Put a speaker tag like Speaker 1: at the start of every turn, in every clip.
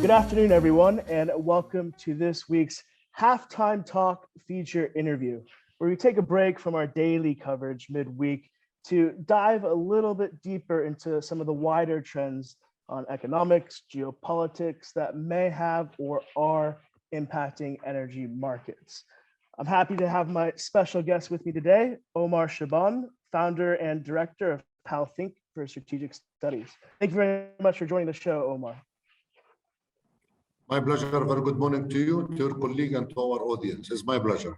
Speaker 1: Good afternoon, everyone, and welcome to this week's Halftime Talk feature interview, where we take a break from our daily coverage midweek to dive a little bit deeper into some of the wider trends on economics, geopolitics that may have or are impacting energy markets. I'm happy to have my special guest with me today, Omar Shaban, founder and director of PAL Think for Strategic Studies. Thank you very much for joining the show, Omar.
Speaker 2: My pleasure. Very good morning to you, to your colleague, and to our audience. It's my pleasure.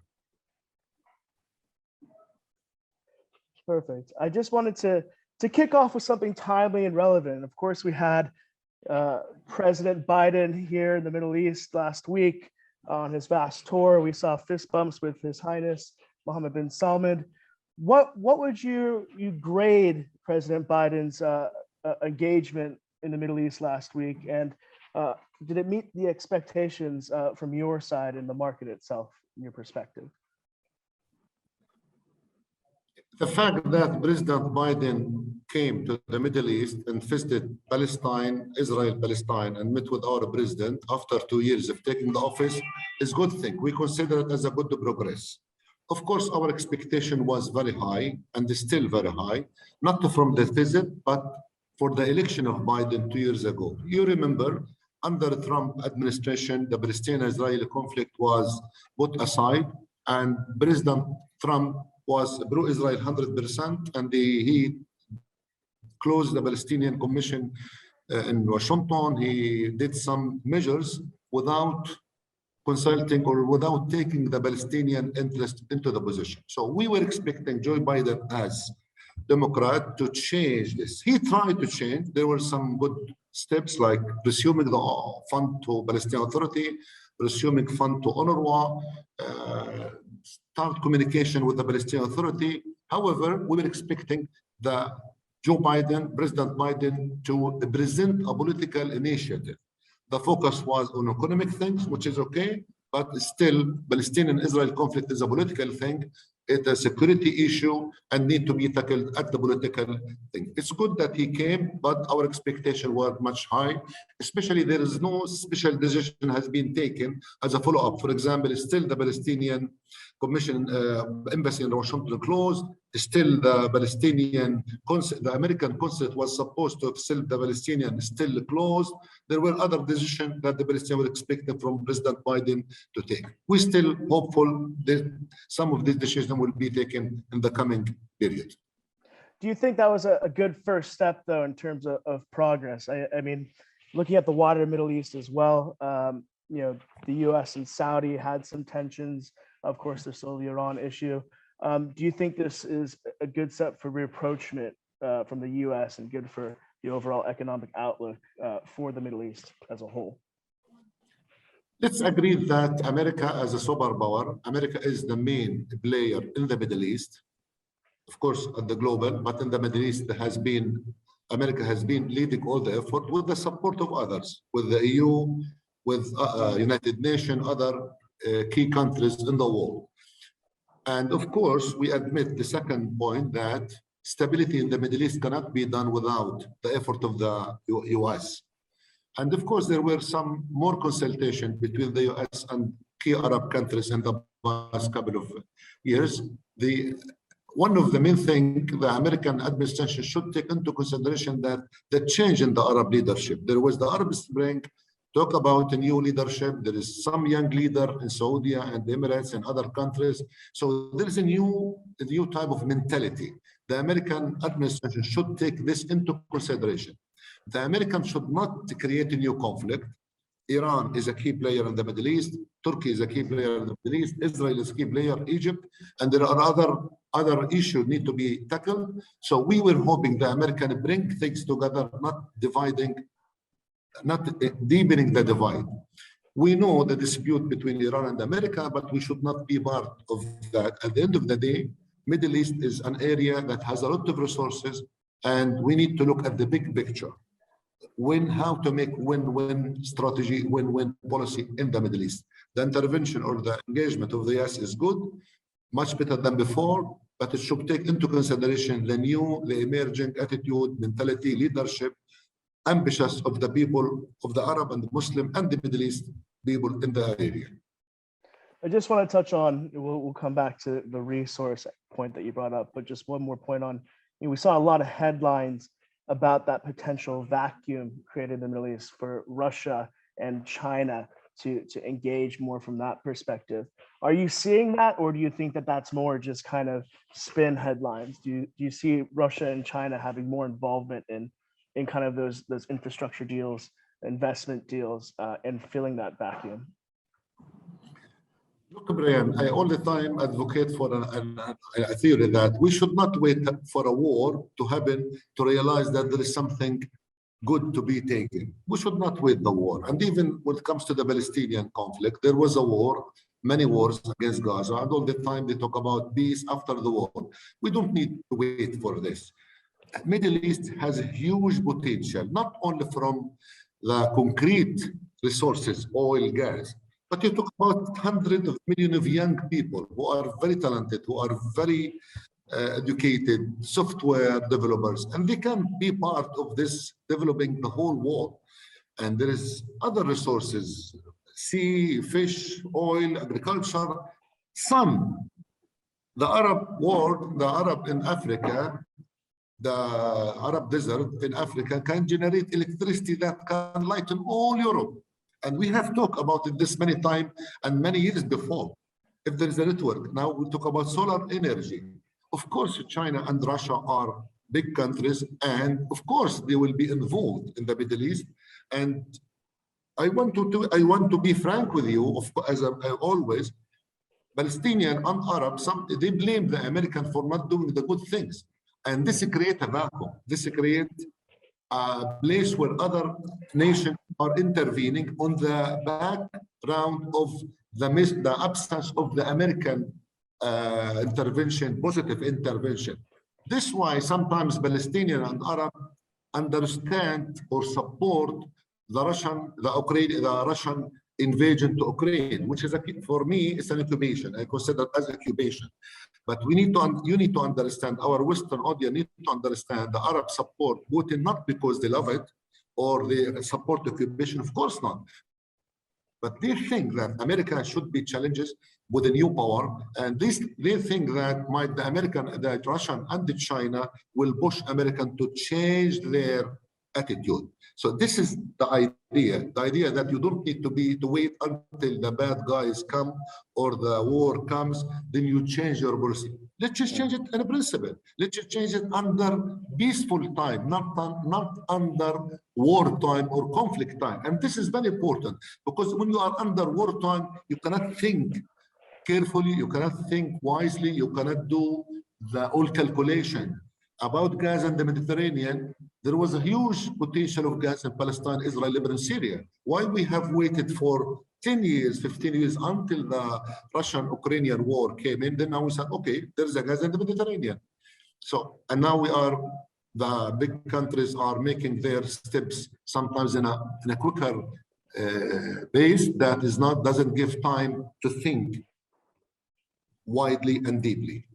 Speaker 1: Perfect. I just wanted to kick off with something timely and relevant. Of course, we had President Biden here in the Middle East last week on his vast tour. We saw fist bumps with His Highness Mohammed bin Salman. What would you grade President Biden's engagement in the Middle East last week, and did it meet the expectations from your side in the market itself, in your perspective?
Speaker 2: The fact that President Biden came to the Middle East and visited Palestine, Israel, Palestine, and met with our president after 2 years of taking the office is a good thing. We consider it as a good progress. Of course, our expectation was very high and is still very high, not from the visit, but for the election of Biden 2 years ago. You remember, under the Trump administration, the Palestine-Israeli conflict was put aside, and President Trump was pro-Israel 100%, and he closed the Palestinian Commission in Washington. He did some measures without consulting or without taking the Palestinian interest into the position. So we were expecting Joe Biden as Democrat to change this. He tried to change. There were some good steps like resuming the fund to Palestinian Authority, resuming fund to UNRWA, start communication with the Palestinian Authority. However, we were expecting President Biden to present a political initiative. The focus was on economic things, which is okay, but still Palestinian-Israel conflict is a political thing. It's a security issue and need to be tackled at the political thing. It's good that he came, but our expectation were much high, especially there is no special decision has been taken as a follow-up. For example, still the Palestinian Commission embassy in Washington closed. Still the Palestinian consulate, the American consulate was supposed to accept the Palestinian, still closed. There were other decisions that the Palestinians were expecting from President Biden to take. We're still hopeful that some of these decisions will be taken in the coming period.
Speaker 1: Do you think that was a good first step, though, in terms of progress? I mean, looking at the wider Middle East as well, the US and Saudi had some tensions. Of course, there's still the Iran issue. Do you think this is a good step for rapprochement from the US and good for the overall economic outlook for the Middle East as a whole?
Speaker 2: Let's agree that America as a superpower, America is the main player in the Middle East, of course, at the global, but in the Middle East, America has been leading all the effort with the support of others, with the EU, with United Nations, other key countries in the world. And of course, we admit the second point that stability in the Middle East cannot be done without the effort of the US. And of course, there were some more consultation between the US and key Arab countries in the past couple of years. One of the main things the American administration should take into consideration that the change in the Arab leadership. There was the Arab Spring, talk about a new leadership. There is some young leader in Saudi and the Emirates and other countries. So there is a new type of mentality. The American administration should take this into consideration. The Americans should not create a new conflict. Iran is a key player in the Middle East. Turkey is a key player in the Middle East. Israel is a key player, Egypt, and there are other issues need to be tackled. So we were hoping the Americans bring things together, not deepening the divide. We know the dispute between Iran and America, but we should not be part of that. At the end of the day, Middle East is an area that has a lot of resources, and we need to look at the big picture. How to make win-win strategy, win-win policy in the Middle East. The intervention or the engagement of the US is good, much better than before, but it should take into consideration the emerging attitude, mentality, leadership, ambitious of the people of the Arab and the Muslim and the Middle East people in the area.
Speaker 1: I just want to touch on, we'll come back to the resource point that you brought up, but just one more point on, we saw a lot of headlines about that potential vacuum created in the Middle East for Russia and China to engage more from that perspective. Are you seeing that, or do you think that that's more just kind of spin headlines? Do you see Russia and China having more involvement in kind of those infrastructure deals, investment deals, and filling that vacuum?
Speaker 2: Look, Brian, I all the time advocate for a theory that we should not wait for a war to happen to realize that there is something good to be taken. We should not wait the war. And even when it comes to the Palestinian conflict, there was a war, many wars against Gaza, and all the time they talk about peace after the war. We don't need to wait for this. Middle East has a huge potential, not only from the concrete resources, oil, gas, but you talk about hundreds of millions of young people who are very talented, who are very educated, software developers, and they can be part of this developing the whole world. And there is other resources, sea, fish, oil, agriculture, sun. The Arab world, the Arab in Africa, the Arab desert in Africa can generate electricity that can lighten all Europe. And we have talked about it this many times and many years before. If there is a network, now we talk about solar energy. Of course, China and Russia are big countries, and of course they will be involved in the Middle East. And I want to be frank with you, as I always, Palestinian and Arab, they blame the American for not doing the good things. And this creates a vacuum. This creates a place where other nations are intervening on the background of the absence of the American intervention, positive intervention. This is why sometimes Palestinian and Arab understand or support the Russian invasion to Ukraine, which is for me, it's an occupation. I consider it as occupation. But you need to understand, our Western audience need to understand the Arab support Putin not because they love it or they support occupation, of course not. But they think that America should be challenged with a new power, and they think that the Russian and the China will push American to change their attitude. So this is the idea that you don't need to wait until the bad guys come or the war comes, then you change your policy. Let's just change it in principle. Let's just change it under peaceful time, not under war time or conflict time. And this is very important, because when you are under war time, you cannot think carefully, you cannot think wisely, you cannot do the all calculation. About gas in the Mediterranean, there was a huge potential of gas in Palestine, Israel, Lebanon, Syria. Why we have waited for 10 years, 15 years until the Russian-Ukrainian war came in, then now we said, okay, there's a gas in the Mediterranean. So, and now the big countries are making their steps sometimes in a quicker pace that doesn't give time to think widely and deeply.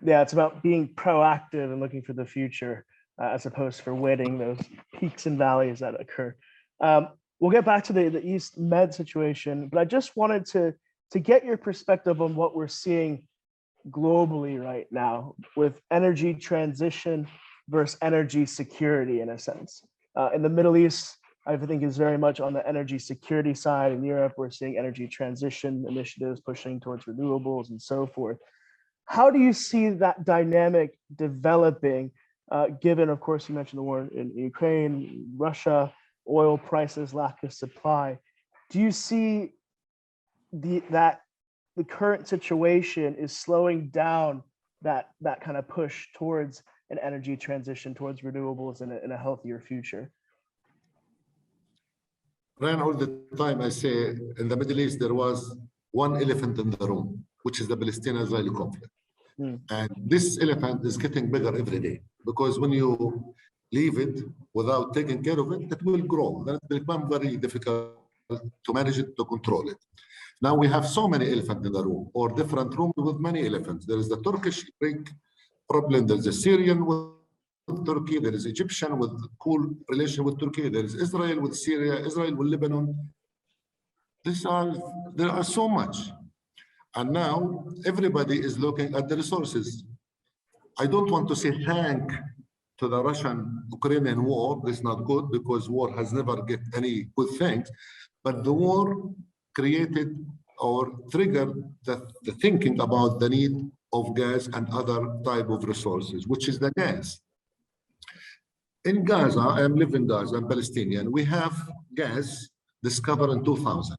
Speaker 1: Yeah, it's about being proactive and looking for the future as opposed to waiting those peaks and valleys that occur. We'll get back to the East Med situation, but I just wanted to get your perspective on what we're seeing globally right now with energy transition versus energy security in a sense. In the Middle East, I think is very much on the energy security side. In Europe, we're seeing energy transition initiatives pushing towards renewables and so forth. How do you see that dynamic developing, given, of course, you mentioned the war in Ukraine, Russia, oil prices, lack of supply? Do you see that the current situation is slowing down that kind of push towards an energy transition, towards renewables in a healthier future?
Speaker 2: Ryan, all the time I say in the Middle East, there was one elephant in the room, which is the Palestine-Israeli conflict. And this elephant is getting bigger every day, because when you leave it without taking care of it, it will grow. Then it will become very difficult to manage it, to control it. Now we have so many elephants in the room, or different rooms with many elephants. There is the Turkish Greek problem, there's the Syrian with Turkey, there is Egyptian with cool relation with Turkey, there is Israel with Syria, Israel with Lebanon. There are so much. And now everybody is looking at the resources. I don't want to say thank to the Russian-Ukrainian war. This is not good because war has never get any good things. But the war created or triggered the thinking about the need of gas and other type of resources, which is the gas. In Gaza, I am living in Gaza, I'm Palestinian. We have gas discovered in 2000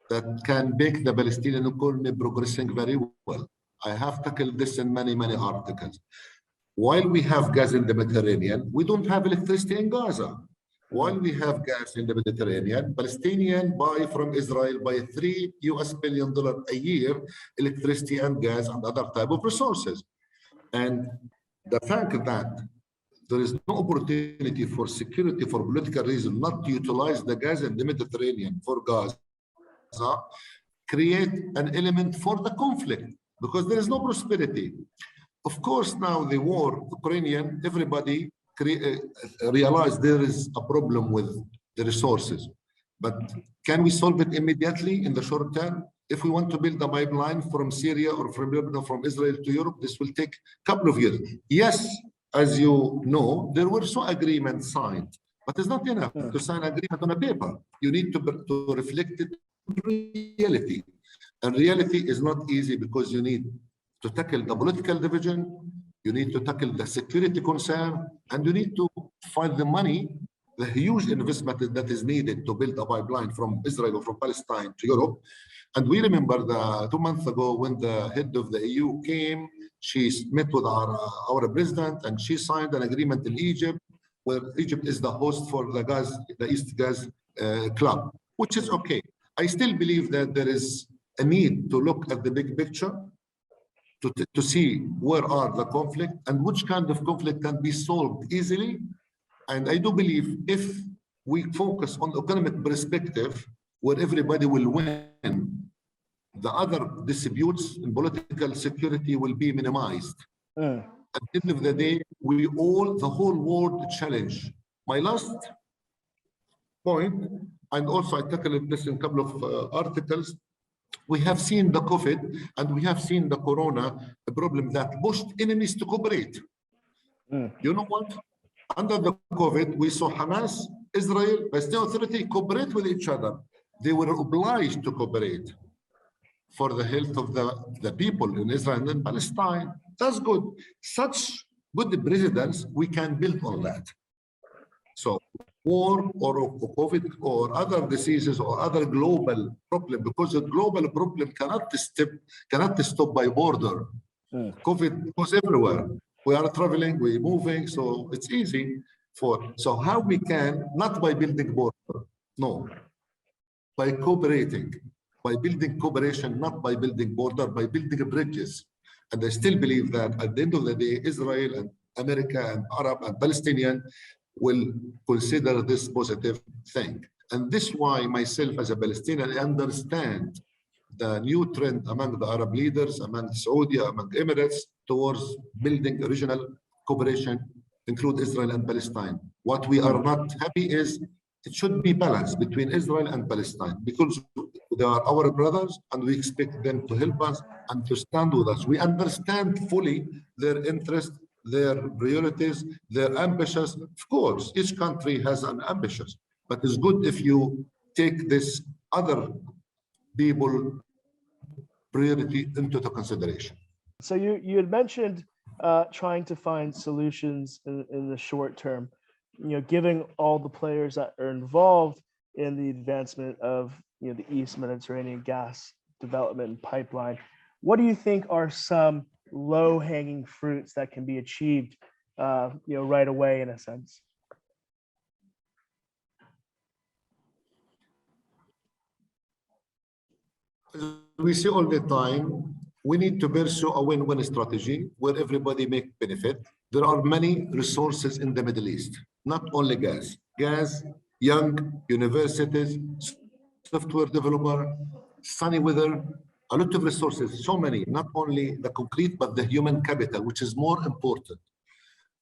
Speaker 2: that can make the Palestinian economy progressing very well. I have tackled this in many, many articles. While we have gas in the Mediterranean, we don't have electricity in Gaza. While we have gas in the Mediterranean, Palestinians buy from Israel by $3 billion a year, electricity and gas and other type of resources. And the fact that there is no opportunity for security, for political reason, not to utilize the gas in the Mediterranean for Gaza, create an element for the conflict because there is no prosperity. Of course, now the war, Ukrainian, everybody realize there is a problem with the resources. But can we solve it immediately in the short term? If we want to build a pipeline from Syria or from Lebanon, from Israel to Europe, this will take a couple of years. Yes, as you know, there were some agreements signed, but it's not enough to sign agreement on a paper. You need to reflect it in reality. And reality is not easy because you need to tackle the political division, you need to tackle the security concern, and you need to find the money, the huge investment that is needed to build a pipeline from Israel or from Palestine to Europe. And we remember 2 months ago when the head of the EU came, she met with our president and she signed an agreement in Egypt, where Egypt is the host for the gas, the East Gas Club, which is okay. I still believe that there is a need to look at the big picture, to see where are the conflict and which kind of conflict can be solved easily. And I do believe if we focus on economic perspective, where everybody will win, the other disputes in political security will be minimized. At the end of the day, the whole world challenge. My last point, and also I tackled this in a couple of articles, we have seen the COVID and we have seen the Corona, a problem that pushed enemies to cooperate. You know what? Under the COVID, we saw Hamas, Israel, Palestinian Authority cooperate with each other. They were obliged to cooperate for the health of the people in Israel and Palestine. That's good. Such good precedents, we can build on that. So war or COVID or other diseases or other global problem, because the global problem cannot stop by border. COVID goes everywhere. We are traveling, we're moving, so it's easy so how we can, not by building border, no, by cooperating, by building cooperation, not by building border, by building bridges. And I still believe that at the end of the day, Israel and America and Arab and Palestinian will consider this positive thing. And this is why myself as a Palestinian, I understand the new trend among the Arab leaders, among Saudi, among Emirates, towards building regional cooperation, include Israel and Palestine. What we are not happy is it should be balanced between Israel and Palestine, because they are our brothers and we expect them to help us and to stand with us. We understand fully their interest, their priorities, their ambitions. Of course, each country has an ambition, but it's good if you take this other people priority into the consideration.
Speaker 1: So you had mentioned trying to find solutions in the short term, giving all the players that are involved in the advancement of the East Mediterranean gas development and pipeline. What do you think are some low-hanging fruits that can be achieved right away in a sense?
Speaker 2: We see all the time, we need to pursue a win-win strategy where everybody make benefit. There are many resources in the Middle East, not only gas, young universities, software developer, sunny weather, a lot of resources, so many, not only the concrete, but the human capital, which is more important.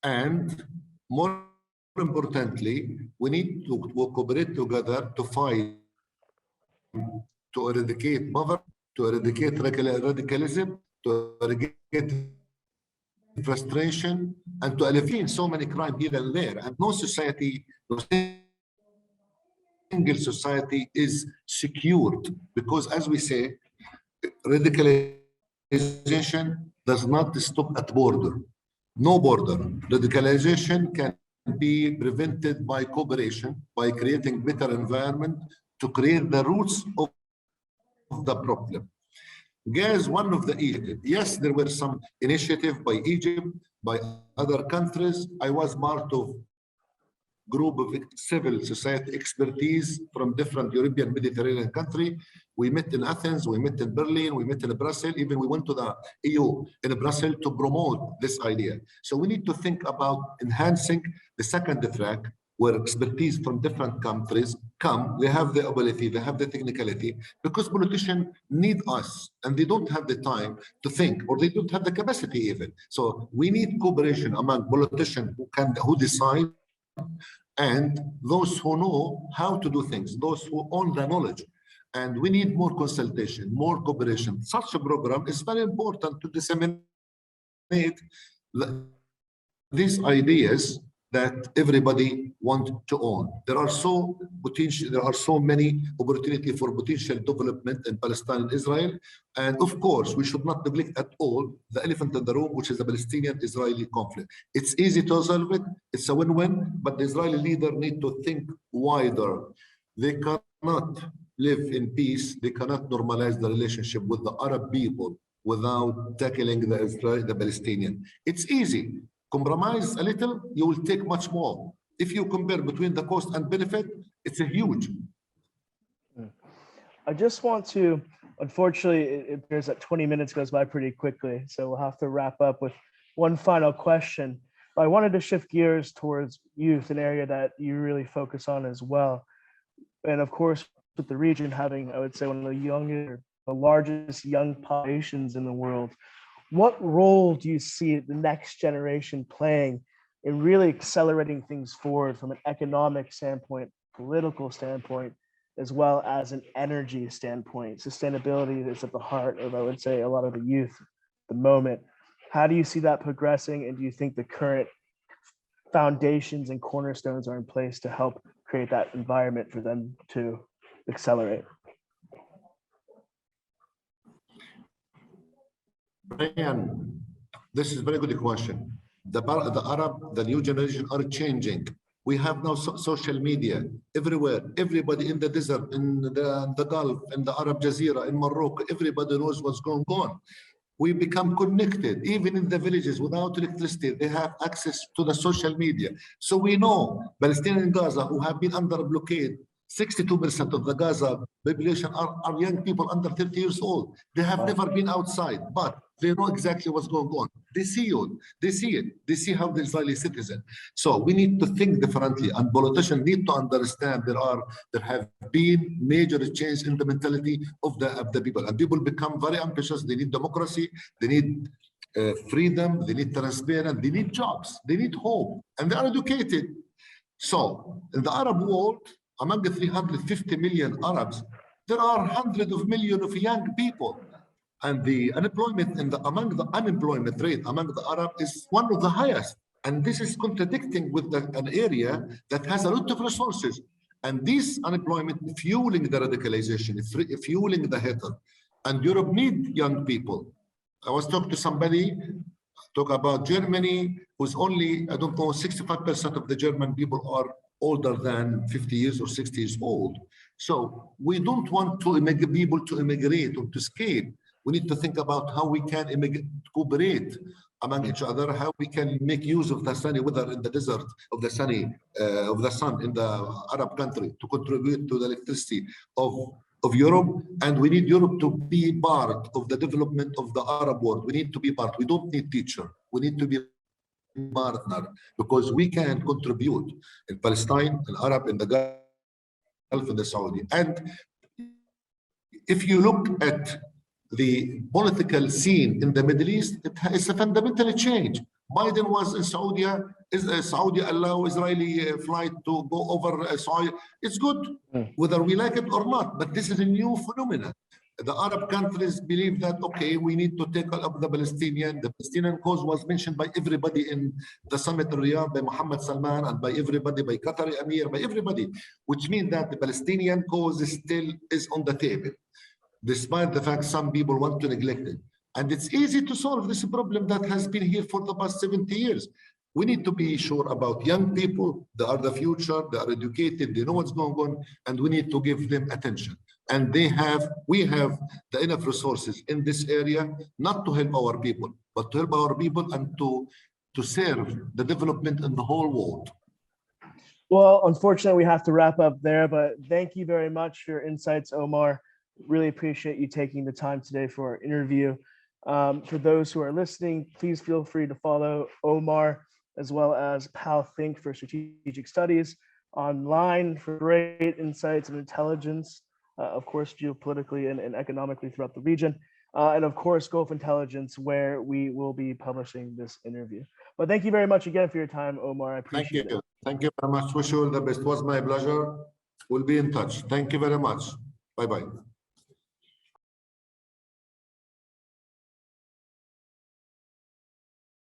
Speaker 2: And more importantly, we need to cooperate together to fight, to eradicate poverty, to eradicate radicalism, to eradicate frustration, and to alleviate so many crimes here and there. And no society, no single society is secured, because as we say, radicalization does not stop at border. No border. Radicalization can be prevented by cooperation, by creating better environment to create the roots of the problem. Gas, one of the yes, there were some initiative by Egypt, by other countries. I was part of group of civil society expertise from different European Mediterranean country. We met in Athens, we met in Berlin, we met in Brussels, even we went to the EU in Brussels to promote this idea. So we need to think about enhancing the second track, where expertise from different countries come. They have the ability, they have the technicality, because politicians need us and they don't have the time to think, or they don't have the capacity even. So we need cooperation among politicians who decide, and those who know how to do things, those who own the knowledge. And we need more consultation, more cooperation. Such a program is very important to disseminate these ideas that everybody want to own. There are so many opportunities for potential development in Palestine and Israel. And of course, we should not neglect at all the elephant in the room, which is the Palestinian-Israeli conflict. It's easy to solve it. It's a win-win, but the Israeli leader need to think wider. They cannot live in peace. They cannot normalize the relationship with the Arab people without tackling the Palestinian. It's easy. Compromise a little, you will take much more. If you compare between the cost and benefit, it's a huge.
Speaker 1: I just want to, unfortunately, it appears that 20 minutes goes by pretty quickly, so we'll have to wrap up with one final question. But I wanted to shift gears towards youth, an area that you really focus on as well. And of course, with the region having, I would say, one of the largest young populations in the world, what role do you see the next generation playing in really accelerating things forward from an economic standpoint, political standpoint, as well as an energy standpoint? Sustainability is at the heart of, I would say, a lot of the youth at the moment. How do you see that progressing? And do you think the current foundations and cornerstones are in place to help create that environment for them to accelerate?
Speaker 2: Brian, this is a very good question. The Arab, the new generation are changing. We have now social media everywhere. Everybody in the desert, in the Gulf, in the Arab Jazeera, in Morocco, everybody knows what's going on. We become connected, even in the villages without electricity. They have access to the social media. So we know Palestinians in Gaza who have been under blockade, 62% of the Gaza population are young people under 30 years old. They have never been outside, but they know exactly what's going on. They see it. They see it. They see how the Israeli citizen. So we need to think differently, and politicians need to understand there have been major change in the mentality of the people, and people become very ambitious. They need democracy. They need freedom. They need transparency. They need jobs. They need hope, and they are educated. So in the Arab world, among the 350 million Arabs, there are hundreds of millions of young people. And the unemployment among the unemployment rate among the Arab is one of the highest. And this is contradicting with an area that has a lot of resources. And this unemployment fueling the radicalization, fueling the hatred. And Europe need young people. I was talking to somebody, talk about Germany, who's only, I don't know, 65% of the German people are older than 50 years or 60 years old. So we don't want people to immigrate or to escape. We need to think about how we can cooperate among each other, how we can make use of the sunny weather in the desert, of the sun in the Arab country to contribute to the electricity of Europe. And we need Europe to be part of the development of the Arab world. We need to be part. We don't need teacher. We need to be partner, because we can contribute in Palestine, in Arab, in the Gulf, in the Saudi. And if you look at the political scene in the Middle East, it's a fundamental change. Biden was in Saudi Is Saudi allow Israeli flight to go over Saudi? It's good, whether we like it or not. But this is a new phenomenon. The Arab countries believe that, okay, we need to take up the Palestinian. The Palestinian cause was mentioned by everybody in the summit in Riyadh, by Mohammed Salman, and by everybody, by Qatari Amir, by everybody, which means that the Palestinian cause still is on the table, despite the fact some people want to neglect it. And it's easy to solve this problem that has been here for the past 70 years. We need to be sure about young people. They are the future, they are educated, they know what's going on, and we need to give them attention. And we have the enough resources in this area, not to help our people, but to help our people and to serve the development in the whole world.
Speaker 1: Well, unfortunately, we have to wrap up there, but thank you very much for your insights, Omar. Really appreciate you taking the time today for our interview. For those who are listening, please feel free to follow Omar as well as Pal Think for Strategic Studies online for great insights and intelligence, of course, geopolitically and economically throughout the region. And of course, Gulf Intelligence, where we will be publishing this interview. But thank you very much again for your time, Omar. I appreciate it.
Speaker 2: Thank you very much. Wish you all the best. It was my pleasure. We'll be in touch. Thank you very much. Bye-bye.